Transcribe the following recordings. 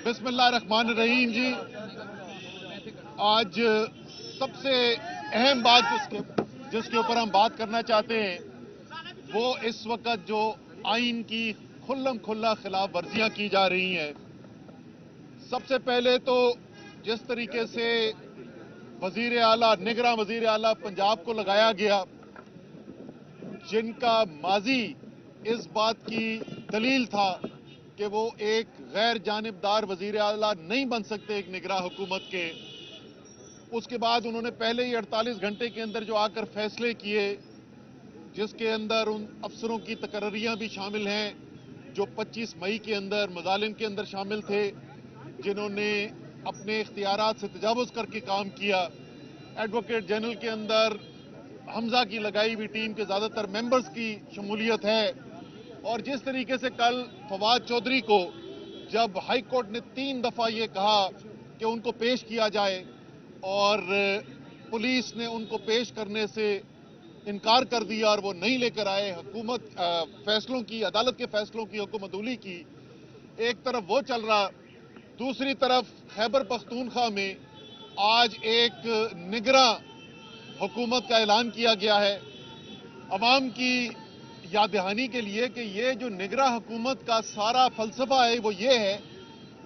बिस्मिल्लाहिर्रहमानिर्रहीम जी। आज सबसे अहम बात जिसके ऊपर हम बात करना चाहते हैं वो इस वक्त जो आइन की खुल्लम खुल्ला खिलाफ वर्जियां की जा रही हैं। सबसे पहले तो जिस तरीके से वजीर आला निगरां वजीर आला पंजाब को लगाया गया, जिनका माजी इस बात की दलील था कि वो एक गैर जानिबदार वजीर आला नहीं बन सकते एक निगरां हुकूमत के, उसके बाद उन्होंने पहले ही 48 घंटे के अंदर जो आकर फैसले किए, जिसके अंदर उन अफसरों की तकर्रियां भी शामिल हैं जो 25 मई के अंदर मजालिम के अंदर शामिल थे, जिन्होंने अपने इख्तियारात से तजावुज़ करके काम किया। एडवोकेट जनरल के अंदर हमजा की लगाई हुई टीम के ज़्यादातर मेंबर्स की शमूलियत है। और जिस तरीके से कल फवाद चौधरी को जब हाई कोर्ट ने 3 दफ़ा ये कहा कि उनको पेश किया जाए और पुलिस ने उनको पेश करने से इनकार कर दिया और वो नहीं लेकर आए, हुकूमत फैसलों की, अदालत के फैसलों की हुकूमतूली की, एक तरफ वो चल रहा, दूसरी तरफ खैबर पख्तूनख्वा में आज एक निगरां हुकूमत का ऐलान किया गया है अवाम की याद दहानी के लिए कि ये जो निगरां हुकूमत का सारा फलसफा है वो ये है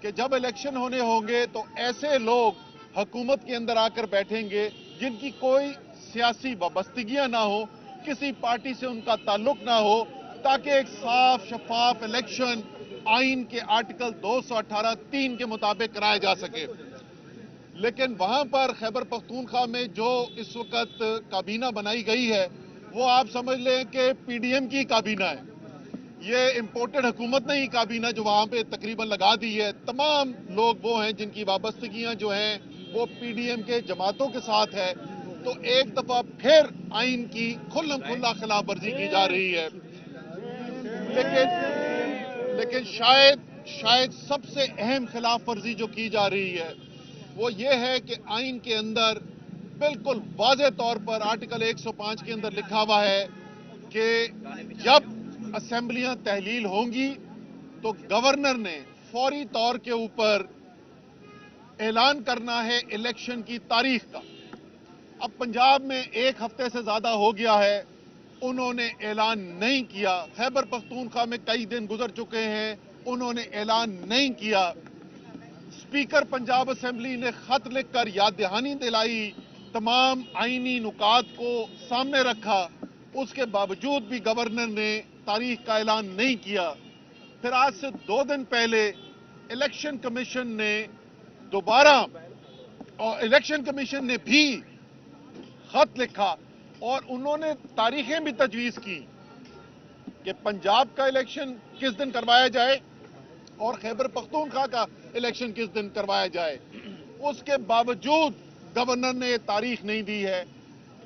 कि जब इलेक्शन होने होंगे तो ऐसे लोग हुकूमत के अंदर आकर बैठेंगे जिनकी कोई सियासी वाबस्तगियां ना हो, किसी पार्टी से उनका ताल्लुक ना हो, ताकि एक साफ शफाफ इलेक्शन आइन के आर्टिकल 218(3) के मुताबिक कराया जा सके। लेकिन वहां पर खैबर पख्तूनख्वा में जो इस वक्त काबीना बनाई गई है वो आप समझ लें कि पीडीएम की काबीना है। ये इम्पोर्टेड हुकूमत नहीं काबीना जो वहां पे तकरीबन लगा दी है। तमाम लोग वो हैं जिनकी वाबस्तगियां जो हैं वो पीडीएम के जमातों के साथ है। तो एक दफा फिर आइन की खुल्लम खुल्ला खिलाफ वर्जी की जा रही है। लेकिन शायद सबसे अहम खिलाफ वर्जी जो की जा रही है वो ये है कि आइन के अंदर बिल्कुल वाज़ेह तौर पर आर्टिकल 105 के अंदर लिखा हुआ है कि जब असेंबलियां तहलील होंगी तो गवर्नर ने फौरी तौर के ऊपर ऐलान करना है इलेक्शन की तारीख का। अब पंजाब में एक हफ्ते से ज्यादा हो गया है, उन्होंने ऐलान नहीं किया। खैबर पख्तूनख्वा में कई दिन गुजर चुके हैं, उन्होंने ऐलान नहीं किया। स्पीकर पंजाब असेंबली ने खत लिखकर याद दहानी दिलाई, तमाम आईनी नुकात को सामने रखा, उसके बावजूद भी गवर्नर ने तारीख का ऐलान नहीं किया। फिर आज से 2 दिन पहले इलेक्शन कमीशन ने दोबारा, और इलेक्शन कमीशन ने भी खत लिखा और उन्होंने तारीखें भी तजवीज की कि पंजाब का इलेक्शन किस दिन करवाया जाए और खैबर पख्तूनख्वा का इलेक्शन किस दिन करवाया जाए। उसके बावजूद गवर्नर ने तारीख नहीं दी है।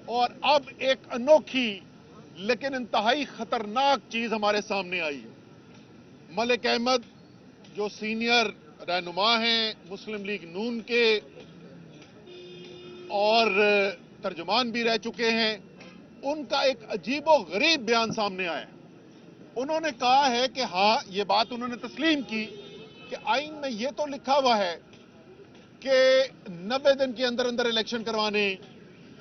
और अब एक अनोखी लेकिन इंतहाई खतरनाक चीज हमारे सामने आई है। मलिक अहमद जो सीनियर रहनुमा हैं मुस्लिम लीग नून के और तर्जुमान भी रह चुके हैं, उनका एक अजीबो गरीब बयान सामने आया। उन्होंने कहा है कि हाँ, ये बात उन्होंने तस्लीम की कि आइन में ये तो लिखा हुआ है कि 90 दिन के अंदर अंदर इलेक्शन करवाने।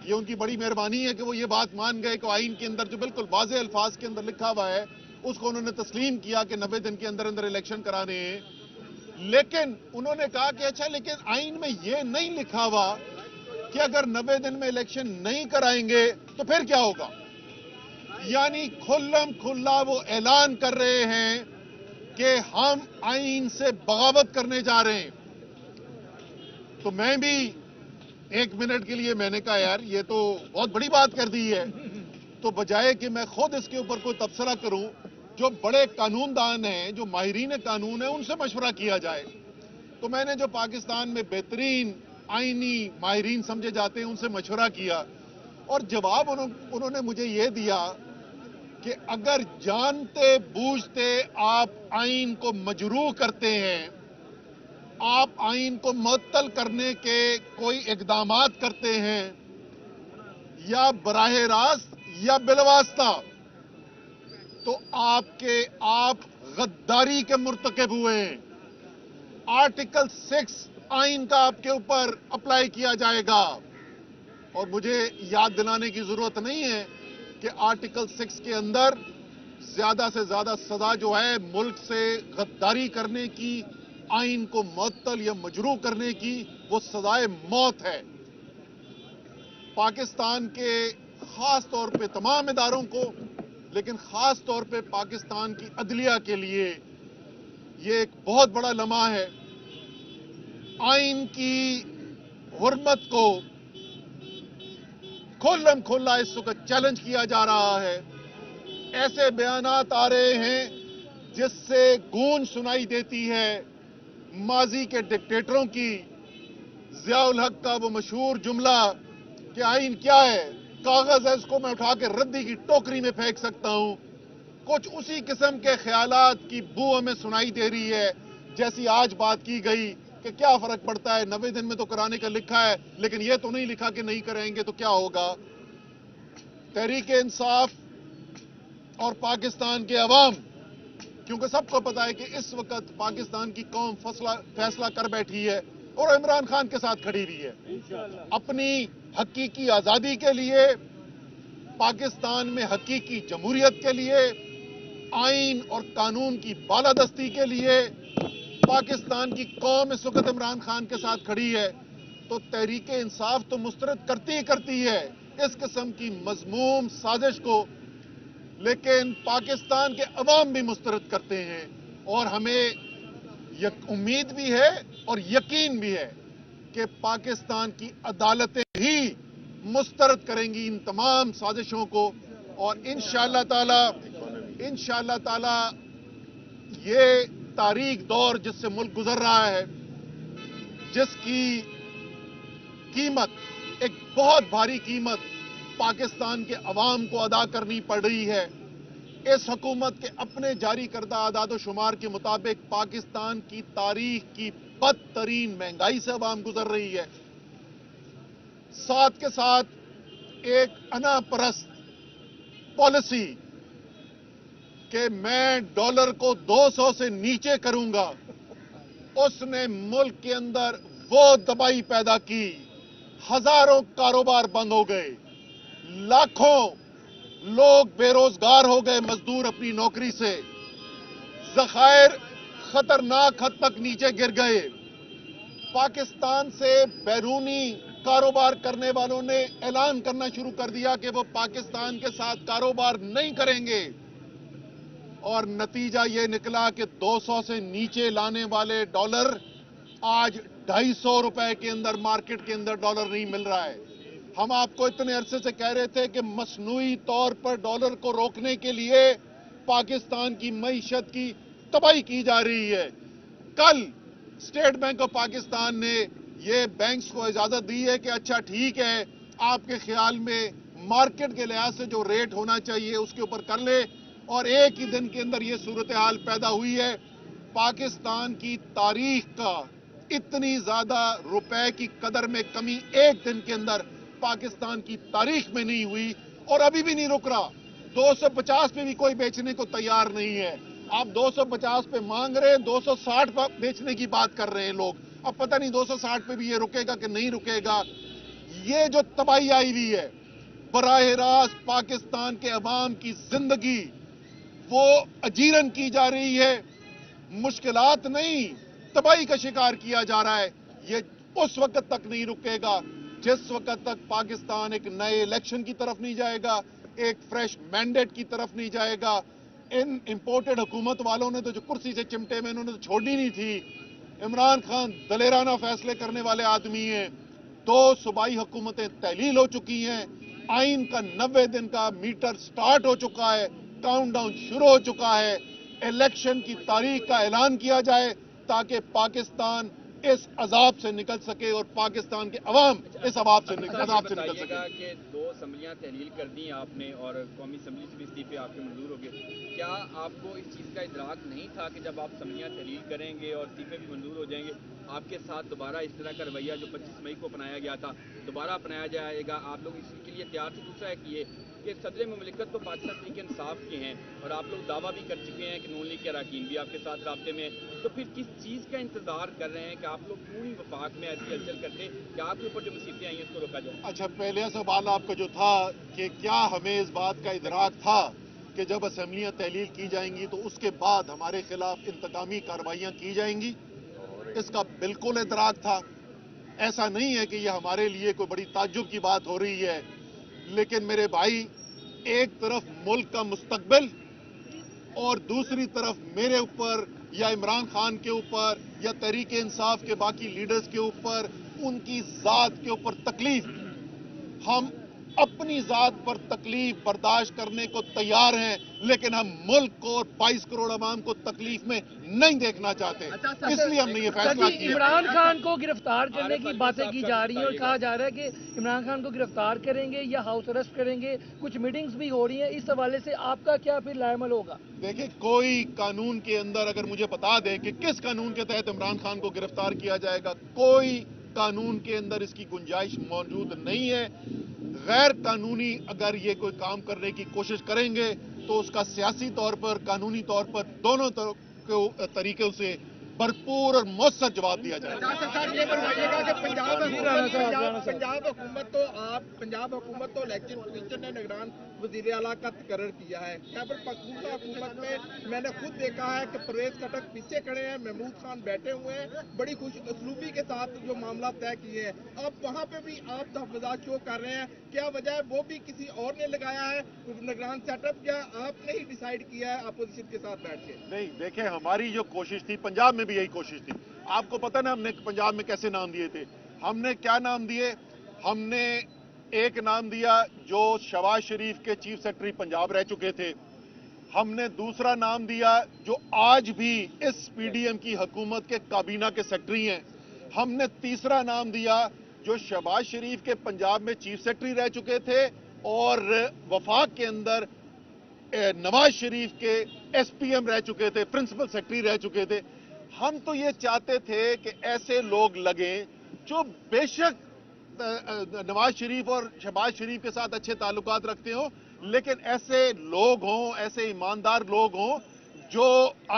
ये उनकी बड़ी मेहरबानी है कि वो ये बात मान गए कि आइन के अंदर जो बिल्कुल वाज़ेह अल्फाज के अंदर लिखा हुआ है उसको उन्होंने तस्लीम किया कि 90 दिन के अंदर अंदर इलेक्शन कराने हैं। लेकिन उन्होंने कहा कि अच्छा, लेकिन आइन में ये नहीं लिखा हुआ कि अगर 90 दिन में इलेक्शन नहीं कराएंगे तो फिर क्या होगा। यानी खुल्लम खुल्ला वो ऐलान कर रहे हैं कि हम आइन से बगावत करने जा रहे हैं। तो मैं भी 1 मिनट के लिए मैंने कहा यार ये तो बहुत बड़ी बात कर दी है, तो बजाय कि मैं खुद इसके ऊपर कोई तबसरा करूं, जो बड़े कानूनदान हैं, जो माहिरीन कानून है, उनसे मशवरा किया जाए। तो मैंने जो पाकिस्तान में बेहतरीन आईनी माहिरीन समझे जाते हैं उनसे मशवरा किया और जवाब उन्होंने मुझे ये दिया कि अगर जानते बूझते आप आइन को मजरूह करते हैं, आप आइन को मुअत्तल करने के कोई इक़दामात करते हैं या बराह रास्त या बिलवास्ता, तो आप गद्दारी के मुर्तकिब हुए हैं। आर्टिकल 6 आइन का आपके ऊपर अप्लाई किया जाएगा। और मुझे याद दिलाने की जरूरत नहीं है कि आर्टिकल 6 के अंदर ज्यादा से ज्यादा सजा जो है मुल्क से गद्दारी करने की, आइन को मुअत्तल या मजरू करने की, वो सजाए मौत है। पाकिस्तान के खास तौर पे तमाम इदारों को, लेकिन खास तौर पे पाकिस्तान की अदलिया के लिए ये एक बहुत बड़ा लम्हा है। आइन की हुर्मत को खुल्लम खुल्ला इस वक्त चैलेंज किया जा रहा है। ऐसे बयानात आ रहे हैं जिससे गूंज सुनाई देती है माजी के डिक्टेटरों की। जियाउल हक का वो मशहूर जुमला कि आइन क्या है, कागज है, इसको मैं उठा के रद्दी की टोकरी में फेंक सकता हूं। कुछ उसी किस्म के ख्यालात की बू हमें सुनाई दे रही है जैसी आज बात की गई कि क्या फर्क पड़ता है, 90 दिन में तो कराने का लिखा है, लेकिन यह तो नहीं लिखा कि नहीं करेंगे तो क्या होगा। तहरीक इंसाफ और पाकिस्तान के अवाम, क्योंकि सबको पता है कि इस वक्त पाकिस्तान की कौम फैसला कर बैठी है और इमरान खान के साथ खड़ी हुई है अपनी हकीकी आजादी के लिए, पाकिस्तान में हकीकी जमहूरियत के लिए, आइन और कानून की बालादस्ती के लिए। पाकिस्तान की कौम इस वक्त इमरान खान के साथ खड़ी है, तो तहरीक इंसाफ तो मुस्तरद करती ही करती है इस किस्म की मजमूम साजिश को, लेकिन पाकिस्तान के अवाम भी मुस्तरद करते हैं। और हमें उम्मीद भी है और यकीन भी है कि पाकिस्तान की अदालतें ही मुस्तरद करेंगी इन तमाम साजिशों को। और इंशाअल्लाह ताला ये तारीख दौर जिससे मुल्क गुजर रहा है, जिसकी कीमत, एक बहुत भारी कीमत पाकिस्तान के अवाम को अदा करनी पड़ रही है। इस हुकूमत के अपने जारी करदा आदाद शुमार के मुताबिक पाकिस्तान की तारीख की बदतरीन महंगाई से अवाम गुजर रही है। साथ के साथ एक अनापरस्त पॉलिसी कि मैं डॉलर को 200 से नीचे करूंगा, उसने मुल्क के अंदर वो दबाई पैदा की, हजारों कारोबार बंद हो गए, लाखों लोग बेरोजगार हो गए, मजदूर अपनी नौकरी से, ज़खायर खतरनाक हद तक नीचे गिर गए। पाकिस्तान से बैरूनी कारोबार करने वालों ने ऐलान करना शुरू कर दिया कि वो पाकिस्तान के साथ कारोबार नहीं करेंगे, और नतीजा ये निकला कि 200 से नीचे लाने वाले डॉलर आज 250 रुपए के अंदर मार्केट के अंदर डॉलर नहीं मिल रहा है। हम आपको इतने अरसे से कह रहे थे कि मसनूई तौर पर डॉलर को रोकने के लिए पाकिस्तान की मईशत की तबाही की जा रही है। कल स्टेट बैंक ऑफ पाकिस्तान ने ये बैंक्स को इजाजत दी है कि अच्छा ठीक है, आपके ख्याल में मार्केट के लिहाज से जो रेट होना चाहिए उसके ऊपर कर ले, और एक ही दिन के अंदर ये सूरत हाल पैदा हुई है। पाकिस्तान की तारीख का इतनी ज्यादा रुपए की कदर में कमी एक दिन के अंदर पाकिस्तान की तारीख में नहीं हुई, और अभी भी नहीं रुक रहा। 250 पे भी कोई बेचने को तैयार नहीं है। आप 250 पे मांग रहे हैं, 260 पे बेचने की बात कर रहे हैं लोग। अब पता नहीं 260 पे भी ये रुकेगा कि नहीं रुकेगा। ये जो तबाही आई हुई है, बराह रास्त पाकिस्तान के अवाम की जिंदगी वो अजीरन की जा रही है। मुश्किलात नहीं, तबाही का शिकार किया जा रहा है। ये उस वक्त तक नहीं रुकेगा जिस वक्त तक पाकिस्तान एक नए इलेक्शन की तरफ नहीं जाएगा, एक फ्रेश मैंडेट की तरफ नहीं जाएगा। इन इंपोर्टेड हुकूमत वालों ने तो जो कुर्सी से चिमटे में इन्होंने तो छोड़नी नहीं थी। इमरान खान दलेराना फैसले करने वाले आदमी हैं। 2 सूबाई हुकूमतें तहलील हो चुकी हैं। आइन का 90 दिन का मीटर स्टार्ट हो चुका है, काउंटडाउन शुरू हो चुका है। इलेक्शन की तारीख का ऐलान किया जाए ताकि पाकिस्तान इस अजाब से निकल सके और पाकिस्तान के अवाम इस अजाब से निकल सके। कि 2 असम्बलियां तहलील कर दी आपने और कौमी असम्बली से भी इस्तीफे आपके मंजूर हो गए। क्या आपको इस चीज़ का इदराक नहीं था कि जब आप असम्बलियां तहलील करेंगे और इस्तीफे भी मंजूर हो जाएंगे, आपके साथ दोबारा इस तरह का रवैया जो 25 मई को अपनाया गया था दोबारा अपनाया जाएगा? आप लोग इसके लिए तैयार थे? दूसरा है कि ये کہ صدر مملکت تو پاکستان تحریک انصاف کے ہیں اور آپ لوگ دعویٰ بھی کر چکے ہیں کہ نون لیگ کے اراکین بھی آپ کے ساتھ رابطے میں ہیں، تو پھر کس چیز کا انتظار کر رہے ہیں کہ آپ لوگ پوری وفاق میں ایسی ہلچل کرتے کہ آپ کے اوپر جو مصیبتیں آئی ہیں اس کو روکا جائے؟ اچھا، پہلے سوال آپ کا جو تھا کہ کیا ہمیں اس بات کا ادراک تھا کہ جب اسمبلیاں تحلیل کی جائیں گی تو اس کے بعد ہمارے خلاف انتقامی کارروائیاں کی جائیں گی؟ اس کا بالکل ادراک تھا. ایسا نہیں ہے کہ یہ ہمارے لیے کوئی بڑی تعجب کی بات ہو رہی ہے، لیکن میرے بھائی، ایک طرف ملک کا مستقبل اور دوسری طرف میرے اوپر یا عمران خان کے اوپر یا تحریک انصاف کے باقی لیڈرز کے اوپر ان کی ذات کے اوپر تکلیف. ہم اپنی ذات پر تکلیف برداشت کرنے کو تیار ہیں، لیکن ہم ملک کو اور 22 کروڑ عوام کو تکلیف میں نہیں دیکھنا چاہتے. اس لیے ہم نے یہ فیصلہ کیا. عمران خان کو گرفتار کرنے کی باتیں کی جا رہی ہیں اور کہا جا رہا ہے کہ عمران خان کو گرفتار کریں گے یا ہاؤس اریسٹ کریں گے. کچھ میٹنگز بھی ہو رہی ہیں، اس حوالے سے آپ کا کیا پھر لائے عمل ہوگا؟ دیکھیں، کوئی قانون کے اندر اگر مجھے بتا دے کہ کس قانون کے تحت عمران خان کو گرفتار کیا جائے گا، کوئی قانون کے اندر اس کی گنجائش موجود نہیں ہے. غیر قانونی اگر یہ کوئی کام کرنے کی کوشش کریں گے تو اس کا سیاسی طور پر، قانونی طور پر، دونوں طریقوں سے بھرپور اور مؤثر جواب دیا جائے گا. صاحب یہ بتائیے گا کہ پنجاب حکومت تو الیکشن کمیشن نے نگران وزیر اعلیٰ کا تقرر کیا ہے. خیبر پختونخوا حکومت میں نے خود دیکھا ہے کہ پرویز خٹک پیچھے کھڑے ہیں، محمود خان بیٹھے ہوئے ہیں، بڑی خوش اسلوبی کے ساتھ جو معاملہ طے کیے ہیں. اب وہاں پہ بھی آپ تحفظات شو کر رہے ہیں، کیا وجہ ہے؟ وہ بھی کسی اور نے لگایا ہے نگران سیٹ اپ، یا آپ نے ہی ڈیسائیڈ کیا ہے اپوزیشن کے ساتھ بیٹھ کے؟ نہیں، دیکھیں، ہماری جو کوشش تھی پنجاب میں بھی یہی کوشش تھی. آپ کو پتہ نا ہم نے پنجاب میں کیسے نام دیے تھے؟ ہم نے کیا نام دیے؟ ہم نے ایک نام دیا جو شہباز شریف کے چیف سیکرٹری پنجاب رہ چکے تھے. ہم نے دوسرا نام دیا جو آج بھی اس پی ڈی ایم کی حکومت کے کابینہ کے سیکرٹری ہیں. ہم نے تیسرا نام دیا جو شہباز شریف کے پنجاب میں چیف سیکرٹری رہ چکے تھے اور وفاق کے اندر نواز شریف کے ایس پی ایم رہ چکے تھے، پرنسپل سیکرٹری رہ چکے تھے. ہم تو یہ چاہتے تھے کہ ایسے لوگ لگیں جو بے شک نواز شریف اور شہباز شریف کے ساتھ اچھے تعلقات رکھتے ہوں، لیکن ایسے لوگ ہوں، ایسے ایماندار لوگ ہوں جو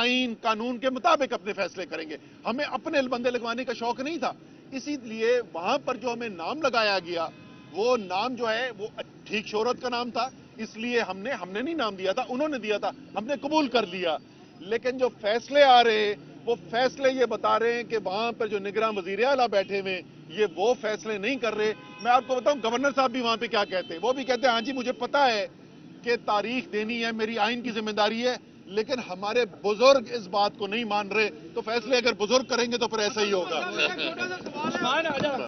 آئین قانون کے مطابق اپنے فیصلے کریں گے. ہمیں اپنے بندے لگوانے کا شوق نہیں تھا. اسی لیے وہاں پر جو ہمیں نام لگایا گیا وہ نام جو ہے وہ ٹھیک شہرت کا نام تھا. اس لیے ہم نے نہیں نام دیا تھا، انہوں نے دیا تھا، ہم نے قبول کر لیا. لیکن جو فیصلے آ رہے وہ فیصلے یہ بتا رہے ہیں کہ وہاں پر جو نگراں وزیر اعلیٰ بیٹھے ہوئے یہ وہ فیصلے نہیں کر رہے. میں آپ کو بتاؤں گورنر صاحب بھی وہاں پہ کیا کہتے ہیں، وہ بھی کہتے ہیں ہاں جی مجھے پتا ہے کہ تاریخ دینی ہے، میری آئین کی ذمہ داری ہے، لیکن ہمارے بزرگ اس بات کو نہیں مان رہے. تو فیصلے اگر بزرگ کریں گے تو پھر ایسا ہی ہوگا.